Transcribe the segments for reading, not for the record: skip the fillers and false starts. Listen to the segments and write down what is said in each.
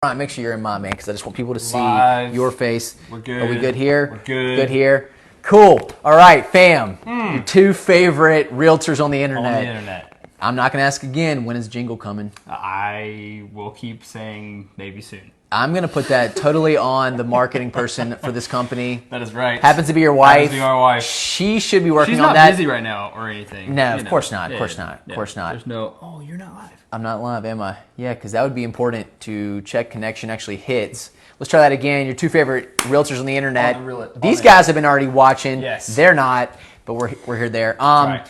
Brian, make sure you're in mine, man, because I just want people to see Live. your face. We're good. Are we good here? We're good. Good here. Cool. All right, fam. Your two favorite realtors on the internet. On the internet. I'm not going to ask again, when is Jingle coming? I will keep saying maybe soon. I'm going to put that totally on the marketing person for this company. That is right. Happens to be your wife. Happens to be our wife. She should be working She's on not that. busy right now or anything. No, You of know. course not. Of Yeah, course not. Of course not. There's no, oh, you're not live. I'm not live, am I? Yeah, because that would be important to check connection actually hits. Let's try that again. Your two favorite realtors on the internet. These guys have been already watching. Yes. They're not, but we're here there. Right.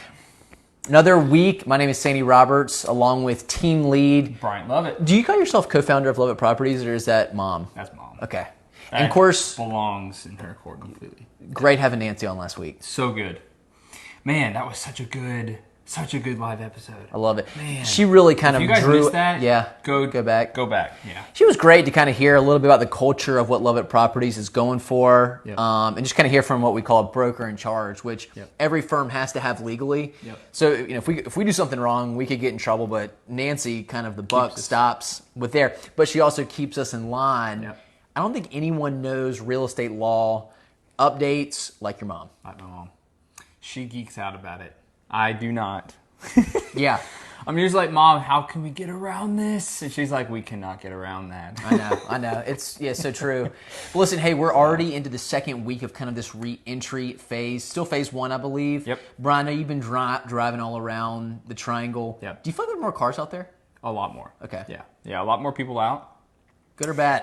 Another week. My name is Sandy Roberts, along with team lead Brian Lovett. Do you call yourself co-founder of Lovett Properties, or is that mom? That's mom. Okay. That And of course, belongs in her court completely. great having Nancy on last week. So good. Man, that was such a good live episode. I love it. Man. She really kind If of you guys drew. missed that, yeah. go back. Go back. Yeah. She was great to kind of hear a little bit about the culture of what Lovett Properties is going for, Yep. and just kind of hear from what we call a broker in charge, which Yep. every firm has to have legally. Yep. So if we do something wrong, we could get in trouble. But Nancy, kind of the buck us- stops with there, but she also keeps us in line. Yep. I don't think anyone knows real estate law updates like your mom. Like my mom. She geeks out about it. I do not. Yeah. I'm usually like, Mom, how can we get around this? And she's like, we cannot get around that. I know. It's so true. But listen, hey, we're already into the second week of kind of this re-entry phase. Still phase one, I believe. Yep. Brian, I know you've been driving all around the triangle. Yep. Do you feel like there are more cars out there? A lot more. Okay. Yeah, a lot more people out. Good or bad?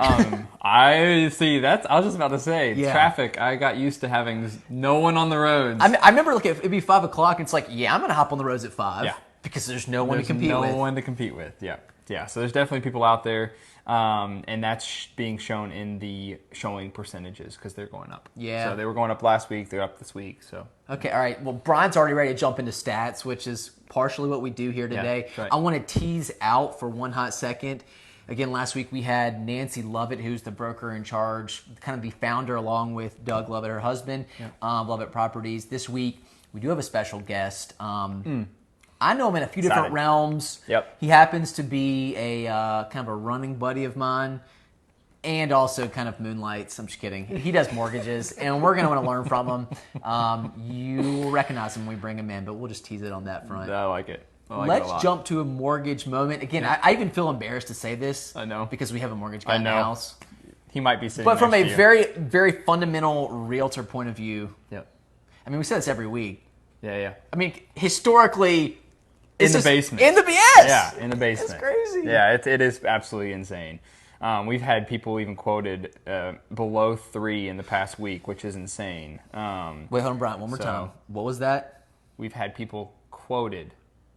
I see. I was just about to say, Yeah. traffic. I got used to having no one on the roads. I remember, like, it'd be 5 o'clock, and it's like, yeah, I'm going to hop on the roads at 5. Yeah. Because there's no one There's to compete no with. one to compete with. Yeah. So there's definitely people out there, and that's being shown in the showing percentages because they're going up. Yeah. So they were going up last week. They're up this week. So Okay, all right. Well, Brian's already ready to jump into stats, which is partially what we do here today. that's right. I want to tease out for one hot second. Again, last week we had Nancy Lovett, who's the broker in charge, kind of the founder, along with Doug Lovett, her husband, Lovett Properties. This week we do have a special guest. I know him in a few different Excited. realms. Yep. He happens to be a kind of a running buddy of mine. And also kind of moonlights. I'm just kidding. He does mortgages, and we're going to want to learn from him. You will recognize him when we bring him in, but we'll just tease it on that front. I like it. I like it a Let's lot. jump to a mortgage moment. Again, I even feel embarrassed to say this. I know. Because we have a mortgage guy in the know. house. He might be sitting But from next a to you. very, very fundamental realtor point of view, Yep. I mean, we say this every week. Yeah. I mean, historically, In it's the just- basement. In the BS. Yeah, in the basement. That's crazy. Yeah, it is absolutely insane. We've had people even quoted below 3 in the past week, which is insane. Wait, hold on, Brian, one more So- time. What was that? We've had people quoted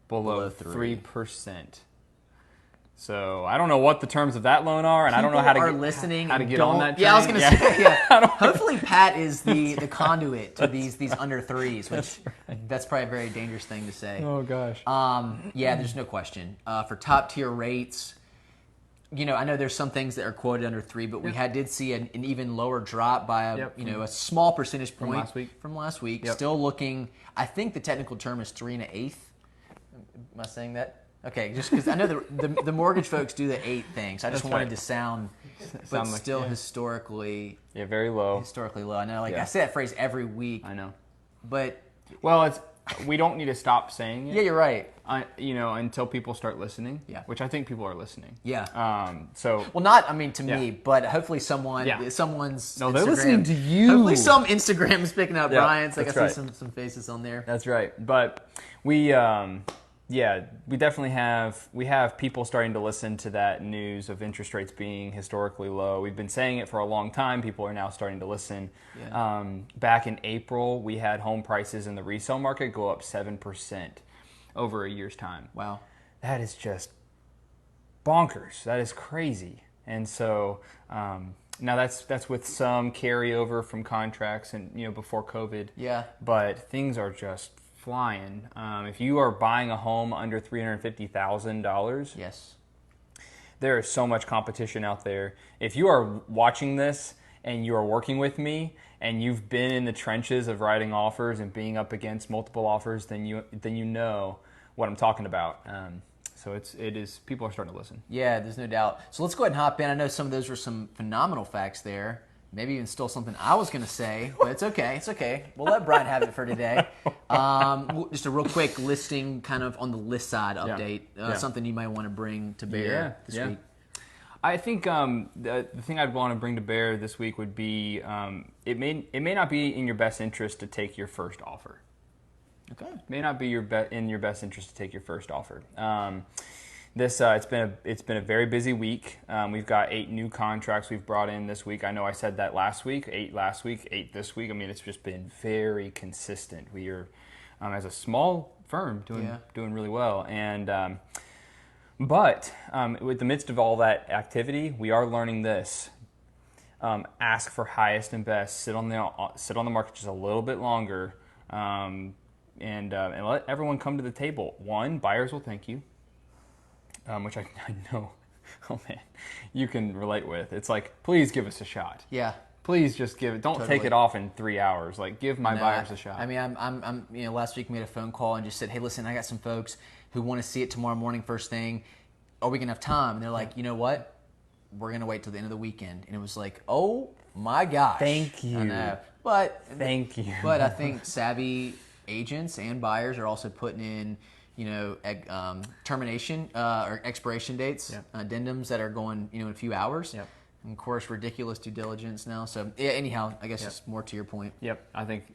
below Below 3. 3%. So I don't know what the terms of that loan are, and I don't know how to People are get, listening how to and get on don't- that. Yeah, I was going train. to say, yeah. Hopefully Pat is the conduit to these under threes, which that's probably a very dangerous thing to say. Oh gosh. Yeah, there's no question. For top tier rates, I know there's some things that are quoted under 3, but we did see an even lower drop by a small percentage point from last week. Yep. Still looking. I think the technical term is 3 1/8. Am I saying that? Okay, just because I know the mortgage folks do the 8 things. I just That's wanted right. to sound, but Sound like- still yeah. historically very low. low. I know, Yeah. I say that phrase every week, I know. but Well, we don't need to stop saying it. yeah, you're right. Until people start listening. Yeah. Which I think people are listening. Yeah. So Well, not, to Yeah. me, but hopefully someone's No, they're Instagram- listening to you. Hopefully some Instagram is picking up Yeah, Brian's. Like I that's see right. some faces on there. That's right. But we definitely have people starting to listen to that news of interest rates being historically low. We've been saying it for a long time. People are now starting to listen. Yeah. Back in April, we had home prices in the resale market go up 7% over a year's time. Wow. That is just bonkers. That is crazy. And so now that's with some carryover from contracts and before COVID. Yeah. But things are just flying. If you are buying a home under $350,000, Yes. there is so much competition out there. If you are watching this and you are working with me and you've been in the trenches of writing offers and being up against multiple offers, then you know what I'm talking about. So it is people are starting to listen. Yeah, there's no doubt. So let's go ahead and hop in. I know some of those were some phenomenal facts there. Maybe even still something I was going to say, but it's okay. It's okay. We'll let Brian have it for today. Just a real quick listing kind of on the list side update. Something you might want to bring to bear this week. I think the thing I'd want to bring to bear this week would be it may not be in your best interest to take your first offer. Okay. It may not be in your best interest to take your first offer. It's been a very busy week. We've got 8 new contracts we've brought in this week. I know I said that last week, 8 last week, 8 this week. I mean, it's just been very consistent. We are, as a small firm, doing really well. And but with the midst of all that activity, we are learning this. Ask for highest and best. Sit on the market just a little bit longer. And let everyone come to the table. One, buyers will thank you, which I know, oh man, you can relate with. It's like, please give us a shot. Yeah. Please just give it. Don't take it off in 3 hours. Like, give my buyers a shot. I mean, I'm last week made a phone call and just said, hey, listen, I got some folks who want to see it tomorrow morning first thing. Are we gonna have time? And they're like, you know what? We're gonna wait till the end of the weekend. And it was like, oh my gosh. Thank you. I know. But thank you. But I think savvy agents and buyers are also putting in, termination or expiration dates, addendums that are going, in a few hours. Yep. And of course, ridiculous due diligence now. So anyhow, I guess it's more to your point. Yep. I think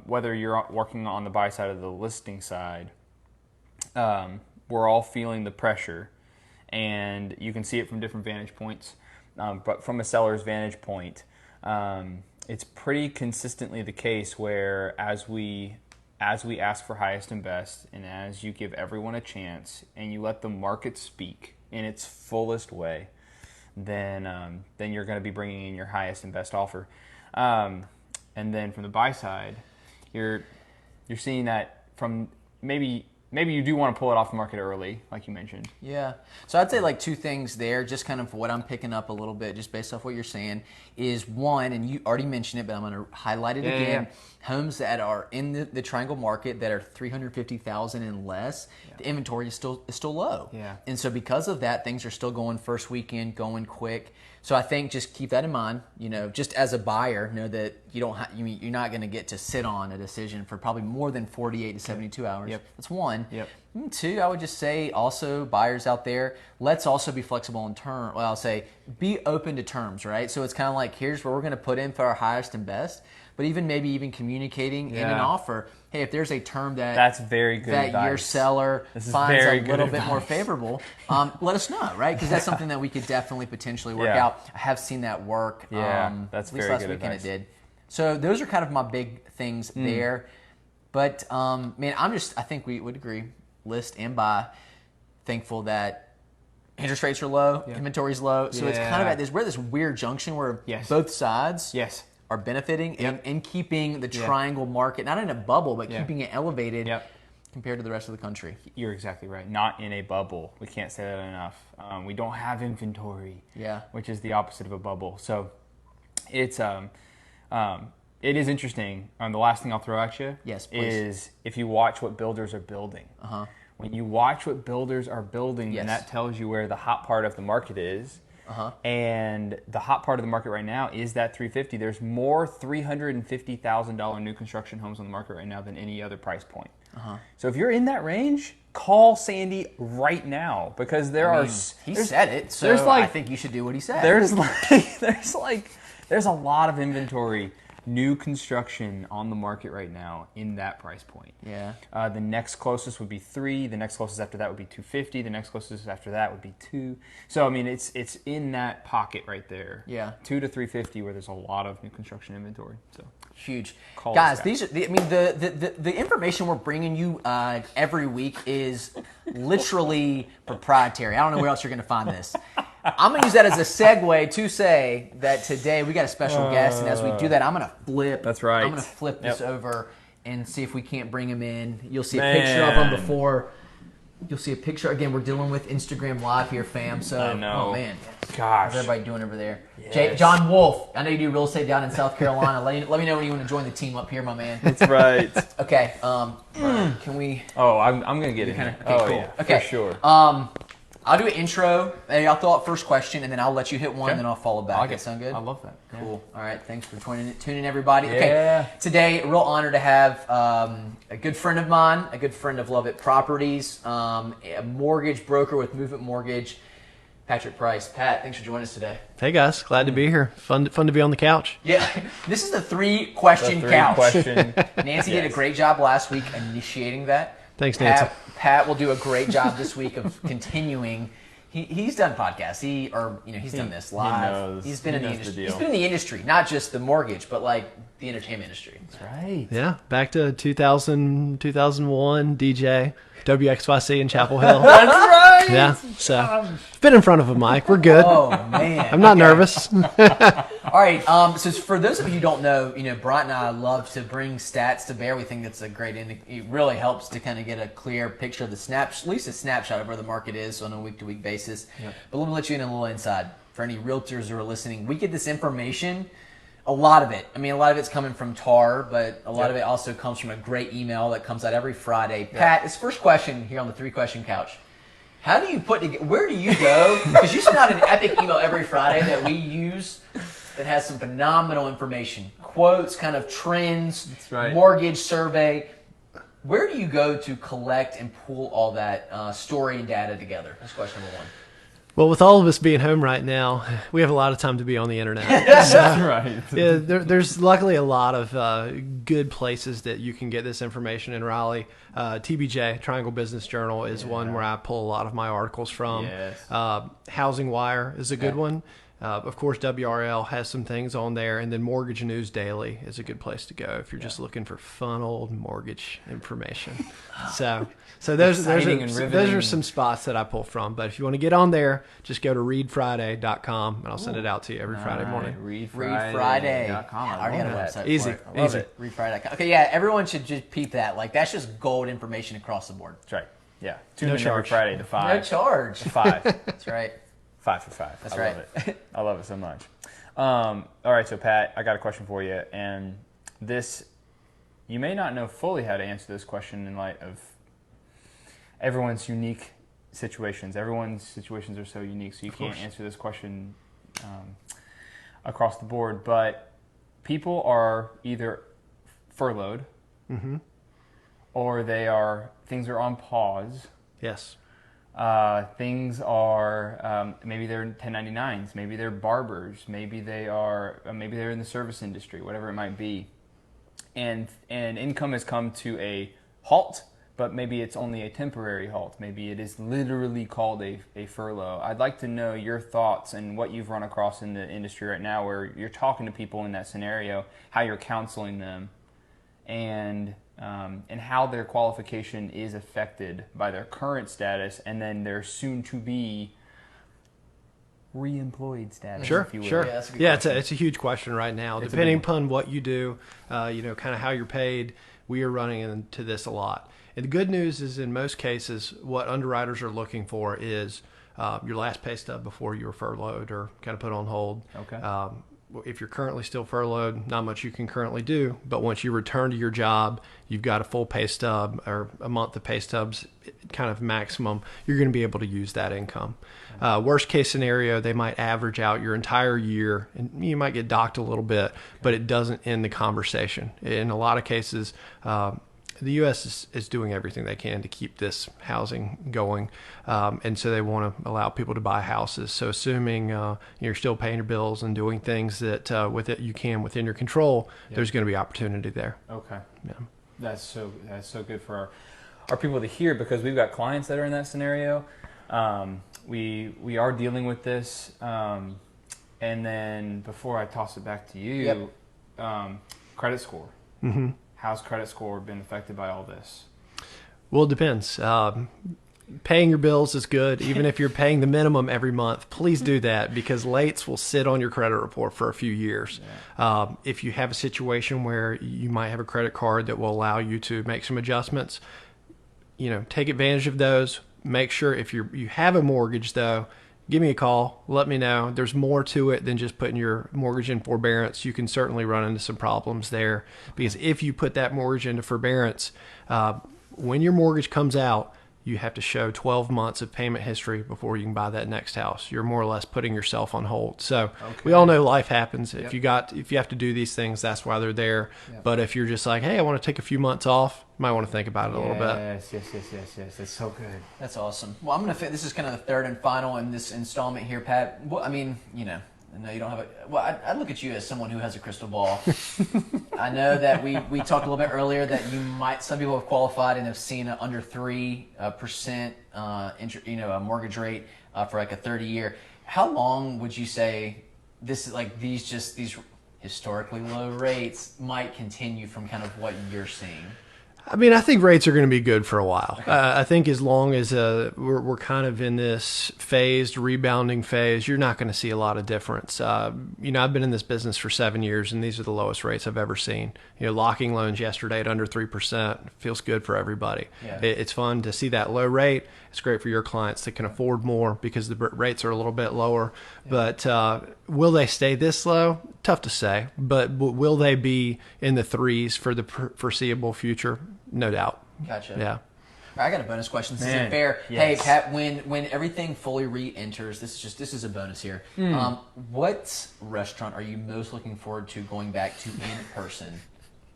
whether you're working on the buy side or the listing side, we're all feeling the pressure, and you can see it from different vantage points. But from a seller's vantage point, it's pretty consistently the case where as we ask for highest and best, and as you give everyone a chance, and you let the market speak in its fullest way, then you're going to be bringing in your highest and best offer. And then from the buy side, you're seeing that from maybe you do want to pull it off the market early, like you mentioned. Yeah. So I'd say like 2 things there, just kind of what I'm picking up a little bit, just based off what you're saying, is one, and you already mentioned it, but I'm going to highlight it again. Homes that are in the triangle market that are $350,000 and less, the inventory is still low. Yeah. And so because of that, things are still going first weekend, going quick. So I think just keep that in mind. Just as a buyer, know that you're not going to get to sit on a decision for probably more than 48 to 72 hours. Yep. That's one. Yep. 2, I would just say also buyers out there, let's also be flexible in terms. Well, I'll say be open to terms, right? So it's kind of like, here's where we're going to put in for our highest and best, but maybe even communicating in an offer. Hey, if there's a term that's very good that advice. Your seller finds a little bit more favorable, let us know, right? Because that's something that we could definitely potentially work out. I have seen that work. That's at least very last good weekend advice. it did. So those are kind of my big things there. But man, I think we would agree, list and buy, thankful that interest rates are low, inventory's low. So it's kind of at this weird junction where both sides are benefiting and keeping the triangle market, not in a bubble, but keeping it elevated compared to the rest of the country. You're exactly right. Not in a bubble. We can't say that enough. We don't have inventory, which is the opposite of a bubble. So it is interesting. The last thing I'll throw at you is if you watch what builders are building. When you watch what builders are building, then that tells you where the hot part of the market is. And the hot part of the market right now is that 350. There's more $350,000 new construction homes on the market right now than any other price point. So if you're in that range, call Sandy right now, because he said it. So I think you should do what he said. There's a lot of inventory, new construction on the market right now in that price point. The next closest would be 3. The next closest after that would be 250. The next closest after that would be 2. So I mean, it's in that pocket right there. 2 to 350, where there's a lot of new construction inventory. So huge, guys. These are the information we're bringing you every week is literally proprietary. I don't know where else you're going to find this. I'm going to use that as a segue to say that today we got a special guest, and as we do that, I'm going to flip. That's right. I'm going to flip this over and see if we can't bring him in. You'll see a picture of him before You'll see a picture. Again, we're dealing with Instagram Live here, fam. So, I know. Oh, man. Gosh. How's everybody doing over there? Yes. John Wolf. I know you do real estate down in South Carolina. Let me know when you want to join the team up here, my man. That's right. Okay. Can we... Oh, I'm going to get in here. Okay, cool. Yeah, okay. for sure. I'll do an intro. I'll throw out first question, and then I'll let you hit one, Okay. and then I'll follow back. I'll That sound good? I love that. Yeah. Cool. All right. Thanks for tuning in, everybody. Yeah. Okay. Today, a real honor to have a good friend of mine, a good friend of Love It Properties, a mortgage broker with Movement Mortgage, Patrick Price. Pat, thanks for joining us today. Hey guys, glad to be here. Fun to be on the couch. Yeah. This is the three-question couch. Question. Nancy did a great job last week initiating that. Thanks, Nancy. Pat will do a great job this week of continuing. He's done podcasts. He's done this live. He's been in the industry. He's been in the industry, not just the mortgage, but like the entertainment industry. That's right. Yeah, back to 2000, 2001, DJ, WXYC in Chapel Hill. That's right. Yeah, so been in front of a mic. We're good. Oh man, I'm not nervous. All right. So for those of you who don't know, Bryant and I love to bring stats to bear. We think that's a great. It really helps to kind of get a clear picture of at least a snapshot of where the market is on a week-to-week basis. Yep. But let me let you in a little inside for any realtors who are listening. We get this information. A lot of it. I mean, a lot of it's coming from TAR, but a lot of it also comes from a great email that comes out every Friday. Pat, this first question here on the three-question couch. How do you where do you go? Because you send out an epic email every Friday that we use that has some phenomenal information. Quotes, kind of trends, mortgage survey. Where do you go to collect and pull all that story and data together? That's question number one. Well, with all of us being home right now, we have a lot of time to be on the internet. That's right. Yeah, there's luckily a lot of good places that you can get this information in Raleigh. TBJ, Triangle Business Journal, is one where I pull a lot of my articles from. Yes. Housing Wire is a good one. Of course, WRL has some things on there, and then Mortgage News Daily is a good place to go if you're just looking for fun old mortgage information. So those are some spots that I pull from. But if you want to get on there, just go to readfriday.com, and I'll send it out to you every Friday morning. Readfriday.com. I already have a website. Easy. For it. I love it. Readfriday.com. Okay, yeah, everyone should just peep that. Like, that's just gold information across the board. That's right. Yeah. Tune No in every charge. Friday to 5. No charge. To 5. That's right. 5 for 5. That's I right. love it. I love it so much. All right, so Pat, I got a question for you, and you may not know fully how to answer this question in light of everyone's unique situations. Everyone's situations are so unique, so you can't answer this question across the board. But people are either furloughed, or things are on pause. Yes. Things are maybe they're 1099s, maybe they're barbers, maybe they're in the service industry, whatever it might be, and income has come to a halt, but maybe it's only a temporary halt. Maybe it is literally called a furlough. I'd like to know your thoughts and what you've run across in the industry right now, where you're talking to people in that scenario, how you're counseling them, and how their qualification is affected by their current status and then their soon-to-be re-employed status, if you will. Sure. Yeah, it's a huge question right now. Depending upon what you do, kind of how you're paid, we are running into this a lot. And the good news is, in most cases, what underwriters are looking for is your last pay stub before you were furloughed or kind of put on hold. Okay. If you're currently still furloughed, not much you can currently do. But once you return to your job, you've got a full pay stub or a month of pay stubs, kind of maximum. You're going to be able to use that income. Worst case scenario, they might average out your entire year, and you might get docked a little bit, but it doesn't end the conversation. In a lot of cases, the U.S. is doing everything they can to keep this housing going, and so they want to allow people to buy houses. So assuming you're still paying your bills and doing things that you can within your control, there's going to be opportunity there. Okay. Yeah. That's so good for our people to hear, because we've got clients that are in that scenario. We are dealing with this, and then before I toss it back to you, credit score. Mm-hmm. How's credit score been affected by all this? Well, it depends. Paying your bills is good. Even if you're paying the minimum every month, please do that, because lates will sit on your credit report for a few years. Yeah. If you have a situation where you might have a credit card that will allow you to make some adjustments, take advantage of those. Make sure if you have a mortgage, though, give me a call. Let me know. There's more to it than just putting your mortgage in forbearance. You can certainly run into some problems there, because if you put that mortgage into forbearance, when your mortgage comes out, you have to show 12 months of payment history before you can buy that next house. You're more or less putting yourself on hold. So we all know life happens. If you have to do these things, that's why they're there. Yep. But if you're just like, hey, I want to take a few months off, you might want to think about it a little bit. Yes. That's so good. That's awesome. Well, this is kind of the third and final in this installment here, Pat. Well, I mean, no, you don't have I look at you as someone who has a crystal ball. I know that we talked a little bit earlier that some people have qualified and have seen an under 3% mortgage rate for like a 30-year. How long would you say this is like these historically low rates might continue from kind of what you're seeing? I mean, I think rates are going to be good for a while. Okay. I think as long as we're kind of in this phased rebounding phase, you're not going to see a lot of difference. I've been in this business for 7 years, and these are the lowest rates I've ever seen. Locking loans yesterday at under 3% feels good for everybody. Yeah. It's fun to see that low rate. It's great for your clients that can afford more because the rates are a little bit lower. Yeah. But will they stay this low? Tough to say. But will they be in the threes for the foreseeable future? No doubt. Gotcha. Yeah. All right, I got a bonus question. This isn't fair. Yes. Hey, Pat, when everything fully re-enters, this is a bonus here. What restaurant are you most looking forward to going back to in person?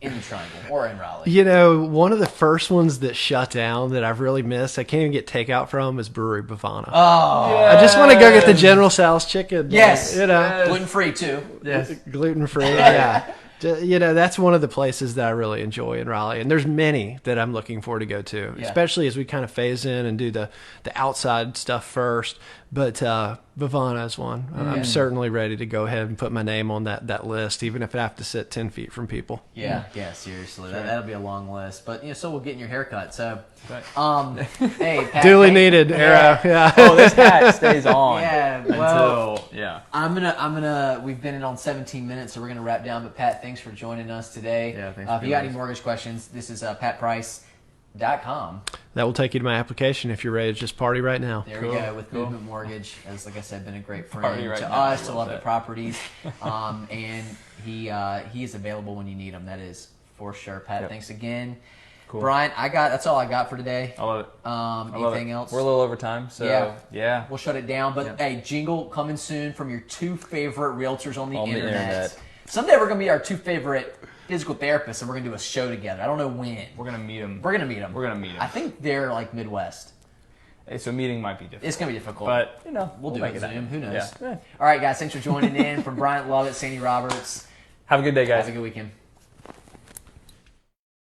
In the Triangle or in Raleigh? One of the first ones that shut down that I've really missed, I can't even get takeout from, is Brewery Bavana. Oh, yes. I just want to go get the General Tso's chicken. Yes. Gluten-free too. Yes. Gluten-free, yeah. That's one of the places that I really enjoy in Raleigh. And there's many that I'm looking forward to go to, especially as we kind of phase in and do the outside stuff first. But Bavana is one. I'm certainly ready to go ahead and put my name on that list, even if I have to sit 10 feet from people. Yeah, seriously. Sure. That'll be a long list. But, so we'll get in your haircut. So, hey, Pat. Duly needed, Arrow. Yeah. Oh, this hat stays on. We've been in on 17 minutes, so we're going to wrap down. But, Pat, thanks for joining us today. Yeah, thanks if you got any mortgage questions, this is patprice.com. That will take you to my application if you're ready to just party right now. There we go. With Movement Mortgage, as like I said, been a great friend to us, to Love It Properties, and he is available when you need him. That is for sure. Pat, thanks again. Cool. Brian, that's all I got for today. I love it. Anything else? We're a little over time, so yeah. We'll shut it down. But hey, jingle coming soon from your two favorite realtors on the internet. Someday we're gonna be our two favorite physical therapists, and we're gonna do a show together. I don't know when. We're gonna meet them. I think they're like Midwest. So meeting might be difficult. It's gonna be difficult, but we'll do it Zoom. Who knows? Yeah. All right, guys. Thanks for joining in. From Bryant Lovett, Sandy Roberts. Have a good day, guys. Have a good weekend.